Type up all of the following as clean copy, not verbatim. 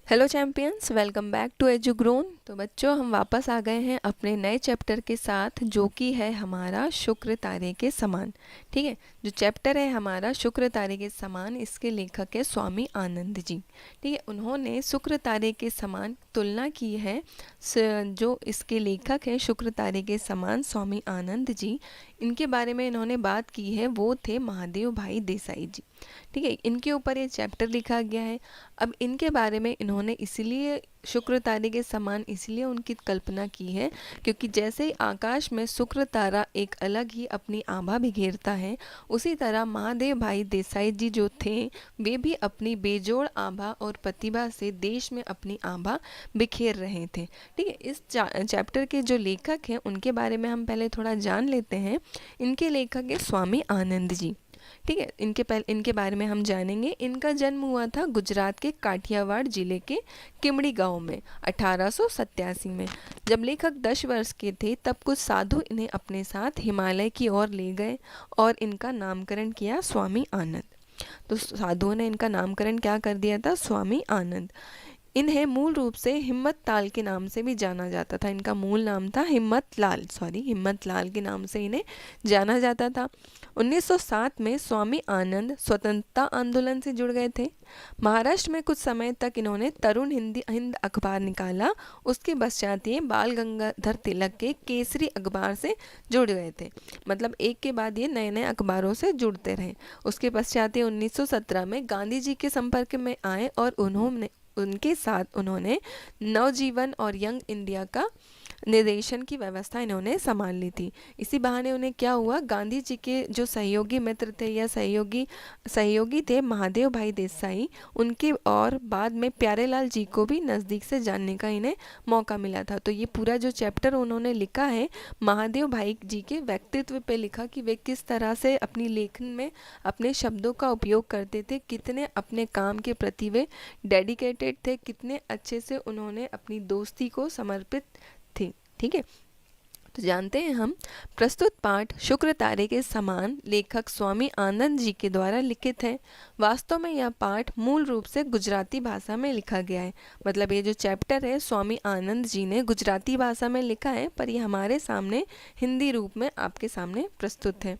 Hello champions, welcome back to Edugrown. तो बच्चों, हम वापस आ गए हैं अपने नए चैप्टर के साथ, जो कि है हमारा शुक्र तारे के समान। ठीक है, जो चैप्टर है हमारा शुक्र तारे के समान, इसके लेखक है स्वामी आनंद जी। ठीक है, उन्होंने शुक्र तारे के समान तुलना की है। जो इसके लेखक हैं शुक्र तारे के समान स्वामी आनंद जी, इनके बारे में इन्होंने बात की है, वो थे महादेव भाई देसाई जी। ठीक है, इनके ऊपर ये चैप्टर लिखा गया है। अब इनके बारे में इन्होंने इसलिए शुक्र तारे के समान इसलिए उनकी कल्पना की है, क्योंकि जैसे ही आकाश में शुक्र तारा एक अलग ही अपनी आभा बिखेरता है, उसी तरह महादेव भाई देसाई जी जो थे, वे भी अपनी बेजोड़ आभा और प्रतिभा से देश में अपनी आभा बिखेर रहे थे। ठीक है, इस चैप्टर के जो लेखक हैं उनके बारे में हम पहले थोड़ा जान लेते हैं। इनके लेखक है स्वामी आनंद जी। ठीक है, इनके बारे में हम जानेंगे। इनका जन्म हुआ था गुजरात के काठियावाड़ जिले के किमड़ी गांव में 1887 में। जब लेखक 10 वर्ष के थे, तब कुछ साधु इन्हें अपने साथ हिमालय की ओर ले गए और इनका नामकरण किया स्वामी आनंद। तो साधुओं ने इनका नामकरण क्या कर दिया था? स्वामी आनंद। इन्हें मूल रूप से हिम्मत ताल के नाम से भी जाना जाता था। इनका मूल नाम था हिम्मत लाल के नाम से इन्हें जाना जाता था। 1907 में स्वामी आनंद स्वतंत्रता आंदोलन से जुड़ गए थे। महाराष्ट्र में कुछ समय तक इन्होंने तरुण हिंद अखबार निकाला। उसके पश्चात ये बाल गंगाधर तिलक के केसरी अखबार से जुड़ गए थे। मतलब एक के बाद ये नए नए अखबारों से जुड़ते रहे। उसके पश्चात ये 1917 में गांधी जी के संपर्क में आए और उनके साथ उन्होंने नवजीवन और यंग इंडिया का निर्देशन की व्यवस्था इन्होंने संभाल ली थी। इसी बहाने उन्हें क्या हुआ, गांधी जी के जो सहयोगी मित्र थे या सहयोगी थे महादेव भाई देसाई, उनके और बाद में प्यारेलाल जी को भी नज़दीक से जानने का इन्हें मौका मिला था। तो ये पूरा जो चैप्टर उन्होंने लिखा है महादेव भाई जी के व्यक्तित्व पे लिखा, कि वे किस तरह से अपनी लेखन में अपने शब्दों का उपयोग करते थे, कितने अपने काम के प्रति वे डेडिकेटेड थे, कितने अच्छे से उन्होंने अपनी दोस्ती को समर्पित थे। ठीक है, तो जानते हैं हम। प्रस्तुत पाठ शुक्र तारे के समान लेखक स्वामी आनंद जी के द्वारा लिखित है। वास्तव में यह पाठ मूल रूप से गुजराती भाषा में लिखा गया है। मतलब ये जो चैप्टर है स्वामी आनंद जी ने गुजराती भाषा में लिखा है, पर ये हमारे सामने हिंदी रूप में आपके सामने प्रस्तुत है।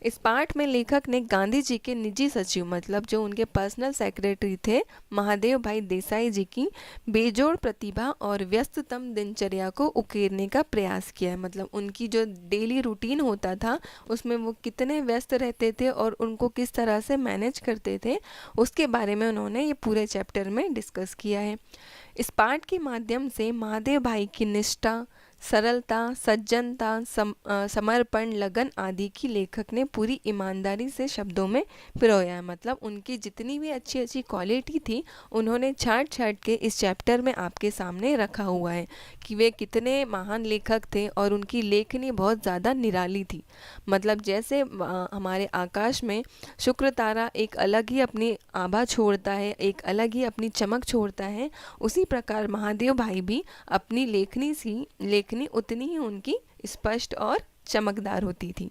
इस पाठ में लेखक ने गांधी जी के निजी सचिव, मतलब जो उनके पर्सनल सेक्रेटरी थे, महादेव भाई देसाई जी की बेजोड़ प्रतिभा और व्यस्ततम दिनचर्या को उकेरने का प्रयास किया है। मतलब उनकी जो डेली रूटीन होता था, उसमें वो कितने व्यस्त रहते थे और उनको किस तरह से मैनेज करते थे, उसके बारे में उन्होंने ये पूरे चैप्टर में डिस्कस किया है। इस पाठ के माध्यम से महादेव भाई की निष्ठा, सरलता, सज्जनता, समर्पण, लगन आदि की लेखक ने पूरी ईमानदारी से शब्दों में पिरोया है। मतलब उनकी जितनी भी अच्छी अच्छी क्वालिटी थी, उन्होंने छाट छाट के इस चैप्टर में आपके सामने रखा हुआ है, कि वे कितने महान लेखक थे और उनकी लेखनी बहुत ज़्यादा निराली थी। मतलब जैसे हमारे आकाश में शुक्र तारा एक अलग ही अपनी आभा छोड़ता है, एक अलग ही अपनी चमक छोड़ता है, उसी प्रकार महादेव भाई भी अपनी लेखनी उतनी ही उनकी स्पष्ट और चमकदार होती थी।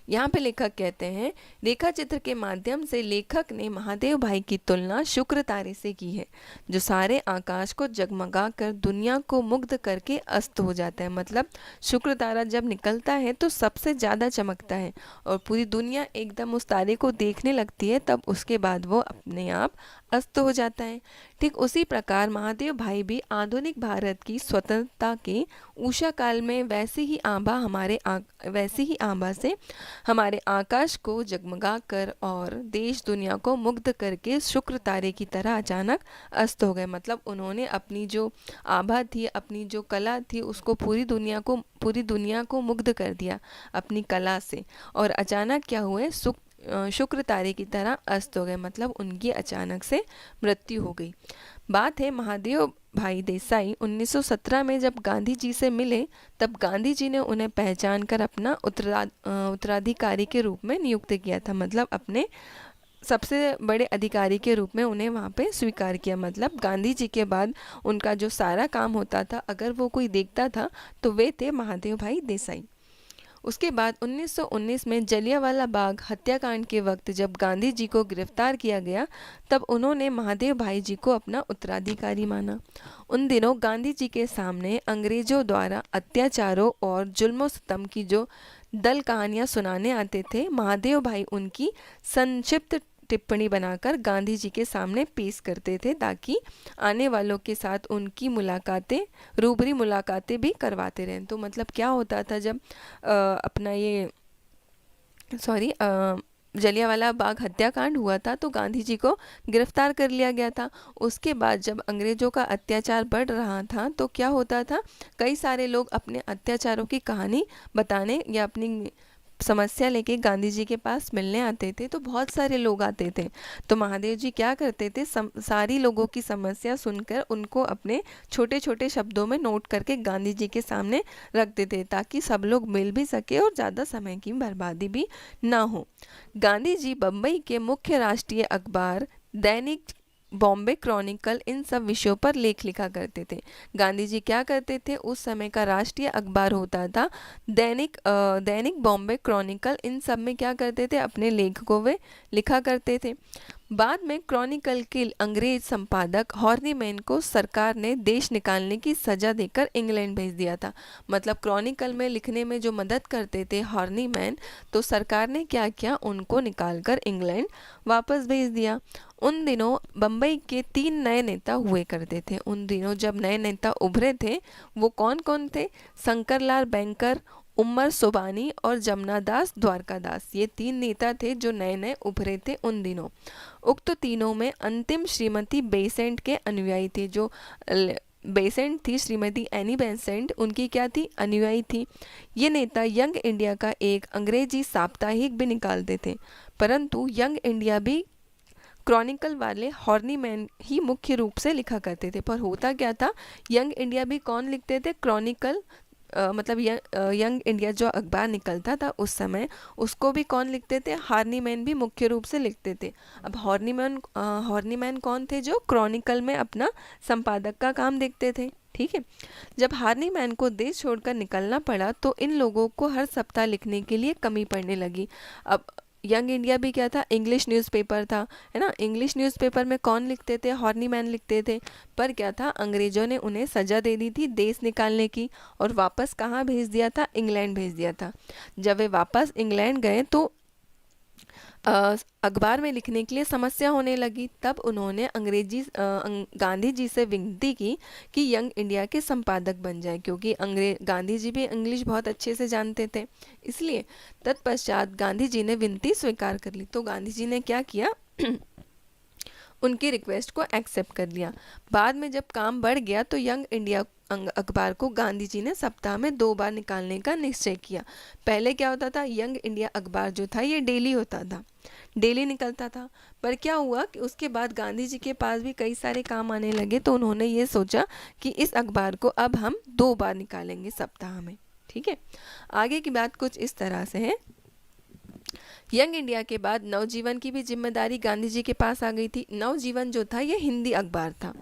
यहाँ पे लेखक कहते हैं, रेखा चित्र के माध्यम से लेखक ने महादेव भाई की तुलना शुक्र तारे से की है, जो सारे आकाश को जगमगा कर दुनिया को मुग्ध करके अस्त हो जाता है। मतलब शुक्र तारा जब निकलता है तो सबसे ज़्यादा चमकता है और पूरी दुनिया एकदम उस तारे को देखने लगती है, तब उसके बाद वो अपने आप अस्त हो जाता है। ठीक उसी प्रकार महादेव भाई भी आधुनिक भारत की स्वतंत्रता के उषा काल में वैसी ही आभा से हमारे आकाश को जगमगा कर और देश दुनिया को मुग्ध करके शुक्र तारे की तरह अचानक अस्त हो गए। मतलब उन्होंने अपनी जो आभा थी, अपनी जो कला थी, उसको पूरी दुनिया को मुग्ध कर दिया अपनी कला से, और अचानक क्या हुए, शुक्र तारे की तरह अस्त हो गए। मतलब उनकी अचानक से मृत्यु हो गई। बात है महादेव भाई देसाई 1917 में जब गांधी जी से मिले, तब गांधी जी ने उन्हें पहचान कर अपना उत्तराधिकारी के रूप में नियुक्त किया था। मतलब अपने सबसे बड़े अधिकारी के रूप में उन्हें वहाँ पे स्वीकार किया। मतलब गांधी जी के बाद उनका जो सारा काम होता था, अगर वो कोई देखता था, तो वे थे महादेव भाई देसाई। उसके बाद 1919 में जलियांवाला बाग हत्याकांड के वक्त जब गांधी जी को गिरफ्तार किया गया, तब उन्होंने महादेव भाई जी को अपना उत्तराधिकारी माना। उन दिनों गांधी जी के सामने अंग्रेजों द्वारा अत्याचारों और जुल्म सितम की जो दल कहानियां सुनाने आते थे, महादेव भाई उनकी संक्षिप्त टिप्पणी बनाकर गांधी जी के सामने पेश करते थे, ताकि आने वालों के साथ उनकी रूबरी मुलाकातें भी करवाते रहें। तो मतलब क्या होता था, जब अपना ये जलियांवाला बाग हत्याकांड हुआ था तो गांधी जी को गिरफ्तार कर लिया गया था। उसके बाद जब अंग्रेज़ों का अत्याचार बढ़ रहा था तो क्या होता था, कई सारे लोग अपने अत्याचारों की कहानी बताने या अपनी समस्या लेके गांधी जी के पास मिलने आते थे। तो बहुत सारे लोग आते थे, तो महादेव जी क्या करते थे, सारी लोगों की समस्या सुनकर उनको अपने छोटे छोटे शब्दों में नोट करके गांधी जी के सामने रखते थे, ताकि सब लोग मिल भी सके और ज़्यादा समय की बर्बादी भी ना हो। गांधी जी बम्बई के मुख्य राष्ट्रीय अखबार दैनिक बॉम्बे क्रॉनिकल इन सब विषयों पर लेख लिखा करते थे। गांधी जी क्या करते थे, उस समय का राष्ट्रीय अखबार होता था दैनिक बॉम्बे क्रॉनिकल, इन सब में क्या करते थे, अपने लेख को वे लिखा करते थे। बाद में क्रॉनिकल के अंग्रेज संपादक हॉर्नीमैन को सरकार ने देश निकालने की सजा देकर इंग्लैंड भेज दिया था। मतलब क्रॉनिकल में लिखने में जो मदद करते थे हॉर्नीमैन, तो सरकार ने क्या किया, उनको निकालकर इंग्लैंड वापस भेज दिया। उन दिनों बम्बई के 3 नए नेता हुए करते थे। उन दिनों जब नए नेता उभरे थे वो कौन कौन थे, शंकरलाल बैंकर, उमर सोबानी और जमनादास द्वारकादास, ये 3 नेता थे जो नए नए उभरे थे उन दिनों। उक्त तीनों में अंतिम श्रीमती बेसेंट के अनुयायी थे। जो बेसेंट थी, श्रीमती एनी बेसेंट, उनकी क्या थी, अनुयायी थी। ये नेता यंग इंडिया का एक अंग्रेजी साप्ताहिक भी निकालते थे, परंतु यंग इंडिया भी क्रॉनिकल वाले हॉर्नीमैन ही मुख्य रूप से लिखा करते थे। पर होता क्या था, यंग इंडिया भी कौन लिखते थे, क्रॉनिकल मतलब यंग इंडिया जो अखबार निकलता था उस समय, उसको भी कौन लिखते थे, हॉर्नीमैन भी मुख्य रूप से लिखते थे। अब हॉर्नीमैन कौन थे, जो क्रॉनिकल में अपना संपादक का काम देखते थे। ठीक है, जब हॉर्नीमैन को देश छोड़कर निकलना पड़ा तो इन लोगों को हर सप्ताह लिखने के लिए कमी पड़ने लगी। अब यंग इंडिया भी क्या था, इंग्लिश न्यूज़पेपर था, है ना। इंग्लिश न्यूज़पेपर में कौन लिखते थे, हॉर्नीमैन लिखते थे। पर क्या था, अंग्रेज़ों ने उन्हें सज़ा दे दी थी देश निकालने की, और वापस कहाँ भेज दिया था, इंग्लैंड भेज दिया था। जब वे वापस इंग्लैंड गए तो अखबार में लिखने के लिए समस्या होने लगी। तब उन्होंने गांधी जी से विनती की कि यंग इंडिया के संपादक बन जाए, क्योंकि गांधी जी भी इंग्लिश बहुत अच्छे से जानते थे, इसलिए। तत्पश्चात गांधी जी ने विनती स्वीकार कर ली। तो गांधी जी ने क्या किया उनकी रिक्वेस्ट को एक्सेप्ट कर लिया। बाद में जब काम बढ़ गया तो यंग इंडिया अखबार को गांधी जी ने सप्ताह में 2 बार निकालने का निश्चय किया। पहले क्या होता था, यंग इंडिया अखबार जो था ये डेली होता था, डेली निकलता था। पर क्या हुआ कि उसके बाद गांधी जी के पास भी कई सारे काम आने लगे, तो उन्होंने ये सोचा कि इस अखबार को अब हम 2 बार निकालेंगे सप्ताह में। ठीक है, आगे की बात कुछ इस तरह से है। यंग इंडिया के बाद नवजीवन की भी जिम्मेदारी गांधी जी के पास आ गई थी। नवजीवन जो था ये हिंदी अखबार था।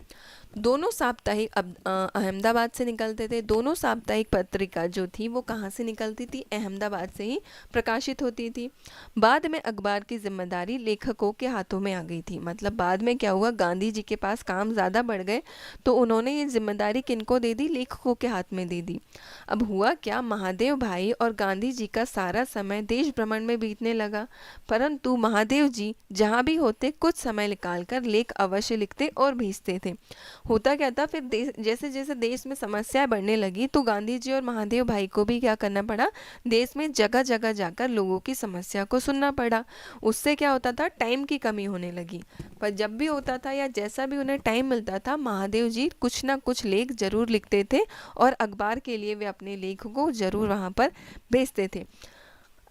दोनों साप्ताहिक अहमदाबाद से निकलते थे। दोनों साप्ताहिक पत्रिका जो थी वो कहाँ से निकलती थी, अहमदाबाद से ही प्रकाशित होती थी। बाद में अखबार की जिम्मेदारी लेखकों के हाथों में आ गई थी। मतलब बाद में क्या हुआ, गांधी जी के पास काम ज़्यादा बढ़ गए तो उन्होंने ये जिम्मेदारी किनको दे दी, लेखकों के हाथ में दे दी। अब हुआ क्या, महादेव भाई और गांधी जी का सारा समय देश भ्रमण में बीतने लगा, परंतु महादेव जी जहाँ भी होते कुछ समय निकालकर लेख अवश्य लिखते और भेजते थे। होता क्या था, फिर जैसे जैसे देश में समस्याएं बढ़ने लगी तो गांधी जी और महादेव भाई को भी क्या करना पड़ा, देश में जगह जगह जाकर लोगों की समस्या को सुनना पड़ा। उससे क्या होता था, टाइम की कमी होने लगी। पर जब भी होता था या जैसा भी उन्हें टाइम मिलता था, महादेव जी कुछ ना कुछ लेख जरूर लिखते थे और अखबार के लिए वे अपने लेख को जरूर वहाँ पर भेजते थे।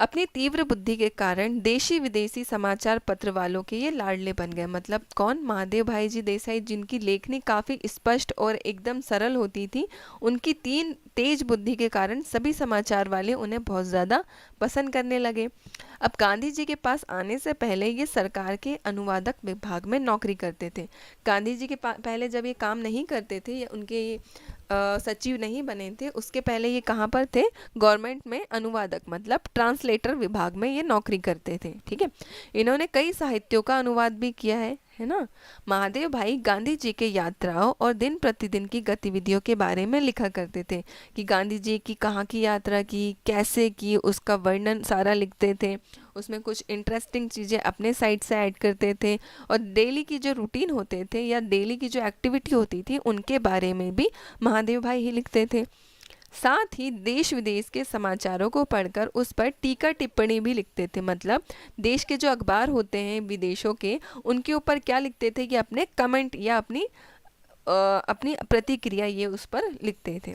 अपनी तीव्र बुद्धि के कारण देशी विदेशी समाचार पत्र वालों के ये लाडले बन गए। मतलब कौन, महादेव भाई जी देसाई, जिनकी लेखनी काफ़ी स्पष्ट और एकदम सरल होती थी। उनकी 3 तेज बुद्धि के कारण सभी समाचार वाले उन्हें बहुत ज़्यादा पसंद करने लगे। अब गांधी जी के पास आने से पहले ये सरकार के अनुवादक विभाग में नौकरी करते थे। गांधी जी के पहले जब ये काम नहीं करते थे, या उनके ये सचिव नहीं बने थे, उसके पहले ये कहाँ पर थे? गवर्नमेंट में अनुवादक मतलब ट्रांसलेटर विभाग में ये नौकरी करते थे। ठीक है, इन्होंने कई साहित्यों का अनुवाद भी किया है ना। महादेव भाई गांधी जी के यात्राओं और दिन प्रतिदिन की गतिविधियों के बारे में लिखा करते थे कि गांधी जी की कहाँ की यात्रा की, कैसे की, उसका वर्णन सारा लिखते थे। उसमें कुछ इंटरेस्टिंग चीज़ें अपने साइड से ऐड करते थे, और डेली की जो रूटीन होते थे या डेली की जो एक्टिविटी होती थी उनके बारे में भी महादेव भाई ही लिखते थे। साथ ही देश विदेश के समाचारों को पढ़कर उस पर टीका टिप्पणी भी लिखते थे। मतलब देश के जो अखबार होते हैं विदेशों के, उनके ऊपर क्या लिखते थे कि अपने कमेंट या अपनी प्रतिक्रिया ये उस पर लिखते थे।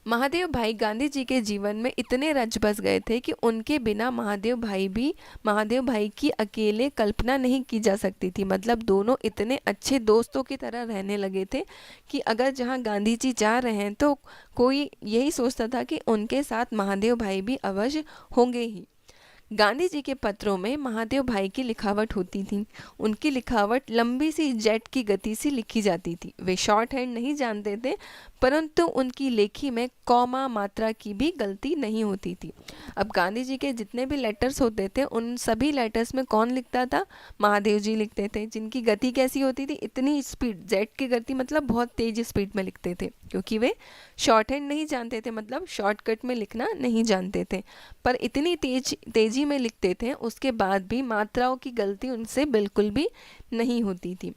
महादेव भाई गांधी जी के जीवन में इतने रच बस गए थे कि उनके बिना महादेव भाई की अकेले कल्पना नहीं की जा सकती थी। मतलब दोनों इतने अच्छे दोस्तों की तरह रहने लगे थे कि अगर जहां गांधी जी जा रहे हैं तो कोई यही सोचता था कि उनके साथ महादेव भाई भी अवश्य होंगे ही। गांधी जी के पत्रों में महादेव भाई की लिखावट होती थी। उनकी लिखावट लंबी सी जेट की गति से लिखी जाती थी। वे शॉर्ट हैंड नहीं जानते थे, परंतु उनकी लेखी में कॉमा मात्रा की भी गलती नहीं होती थी। अब गांधी जी के जितने भी लेटर्स होते थे उन सभी लेटर्स में कौन लिखता था? महादेव जी लिखते थे। जिनकी गति कैसी होती थी? इतनी स्पीड, जेट की गति मतलब बहुत तेज स्पीड में लिखते थे, क्योंकि वे शॉर्ट हैंड नहीं जानते थे, मतलब शॉर्टकट में लिखना नहीं जानते थे। पर इतनी तेजी में लिखते थे, उसके बाद भी मात्राओं की गलती उनसे बिल्कुल भी नहीं होती थी।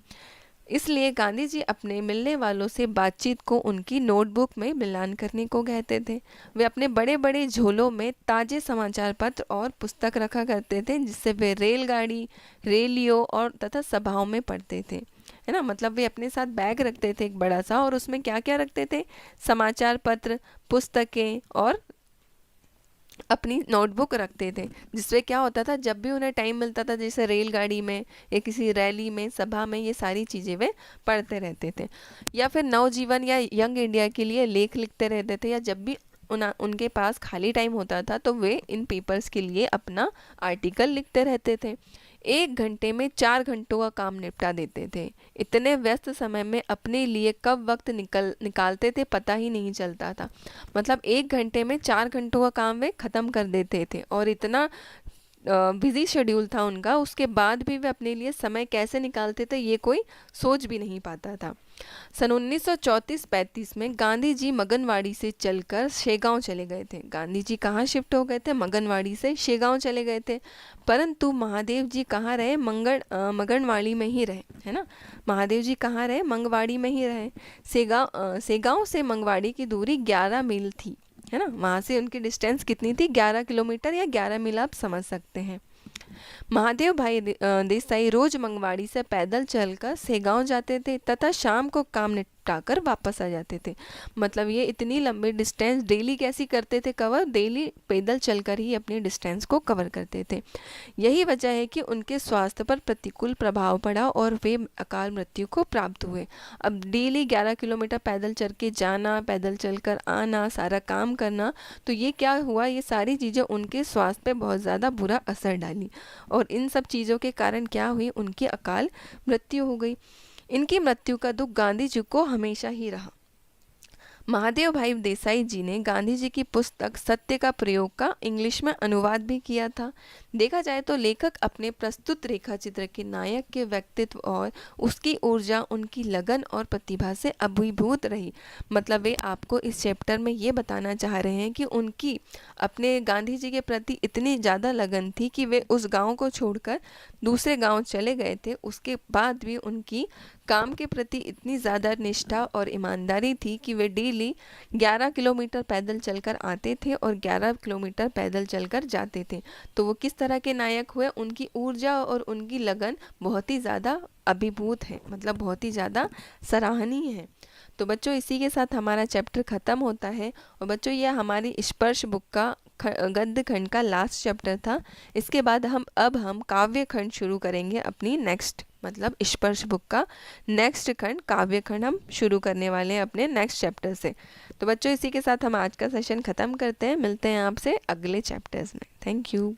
इसलिए गांधी जी अपने मिलने वालों से बातचीत को उनकी नोटबुक में मिलान करने को कहते थे। वे अपने बड़े बड़े झोलों में ताजे समाचार पत्र और पुस्तक रखा करते थे, जिससे वे रेलगाड़ी, रेलियो और तथा सभाओं में पढ़ते थे, है ना। मतलब वे अपने साथ बैग रखते थे एक बड़ा सा, और उसमें क्या क्या रखते थे? समाचार पत्र, पुस्तकें और अपनी नोटबुक रखते थे। जिससे क्या होता था, जब भी उन्हें टाइम मिलता था, जैसे रेलगाड़ी में या किसी रैली में, सभा में, ये सारी चीज़ें वे पढ़ते रहते थे। या फिर नवजीवन या यंग इंडिया के लिए लेख लिखते रहते थे, या जब भी उनके पास खाली टाइम होता था तो वे इन पेपर्स के लिए अपना आर्टिकल लिखते रहते थे। 1 घंटे में 4 घंटों का काम निपटा देते थे। इतने व्यस्त समय में अपने लिए कब वक्त निकालते थे पता ही नहीं चलता था। मतलब 1 घंटे में 4 घंटों का काम वे ख़त्म कर देते थे, और इतना बिजी शेड्यूल था उनका, उसके बाद भी वे अपने लिए समय कैसे निकालते थे ये कोई सोच भी नहीं पाता था। सन 1934-35 में गांधी जी मगनवाड़ी से चलकर शेगांव चले गए थे। गांधी जी कहाँ शिफ्ट हो गए थे? मगनवाड़ी से शेगांव चले गए थे। परंतु महादेव जी कहाँ रहे? मगनवाड़ी में ही रहे, है ना। महादेव जी कहाँ रहे? मंगवाड़ी में ही रहे। शेगांव से मंगवाड़ी की दूरी 11 मील थी, है ना। वहाँ से उनकी डिस्टेंस कितनी थी? 11 किलोमीटर या 11 मील, आप समझ सकते हैं। महादेव भाई देसाई रोज मंगवाड़ी से पैदल चलकर सेगांव जाते थे तथा शाम को काम निपटाकर वापस आ जाते थे। मतलब ये इतनी लंबी डिस्टेंस डेली कैसी करते थे कवर? डेली पैदल चलकर ही अपनी डिस्टेंस को कवर करते थे। यही वजह है कि उनके स्वास्थ्य पर प्रतिकूल प्रभाव पड़ा और वे अकाल मृत्यु को प्राप्त हुए। अब डेली 11 किलोमीटर पैदल चल के जाना, पैदल चलकर आना, सारा काम करना, तो ये क्या हुआ? ये सारी चीज़ें उनके स्वास्थ्य पे बहुत ज़्यादा बुरा असर डाली, और इन सब चीज़ों के कारण क्या हुई? उनकी अकाल मृत्यु हो गई। इनकी मृत्यु का दुख गांधी जी को हमेशा ही रहा। महादेव भाई देसाई जी ने गांधी जी की पुस्तक सत्य का प्रयोग का इंग्लिश में अनुवाद भी किया था। देखा जाए तो लेखक अपने प्रस्तुत रेखा चित्र के नायक के व्यक्तित्व और उसकी ऊर्जा, उनकी लगन और प्रतिभा से अभिभूत रही। मतलब वे आपको इस चैप्टर में ये बताना चाह रहे हैं कि उनकी अपने गांधी जी के प्रति इतनी ज़्यादा लगन थी कि वे उस गाँव को छोड़कर दूसरे गाँव चले गए थे। उसके बाद भी उनकी काम के प्रति इतनी ज़्यादा निष्ठा और ईमानदारी थी कि वे डेली 11 किलोमीटर पैदल चलकर आते थे और 11 किलोमीटर पैदल चलकर जाते थे। तो वो किस तरह के नायक हुए? उनकी ऊर्जा और उनकी लगन बहुत ही ज़्यादा अभिभूत है, मतलब बहुत ही ज़्यादा सराहनीय है। तो बच्चों इसी के साथ हमारा चैप्टर ख़त्म होता है। और बच्चों यह हमारी स्पर्श बुक का गद्य खंड का लास्ट चैप्टर था। इसके बाद हम काव्य खंड शुरू करेंगे अपनी नेक्स्ट मतलब स्पर्श बुक का नेक्स्ट खंड काव्य खंड हम शुरू करने वाले हैं अपने नेक्स्ट चैप्टर से। तो बच्चों इसी के साथ हम आज का सेशन ख़त्म करते हैं, मिलते हैं आपसे अगले चैप्टर्स में। Thank you.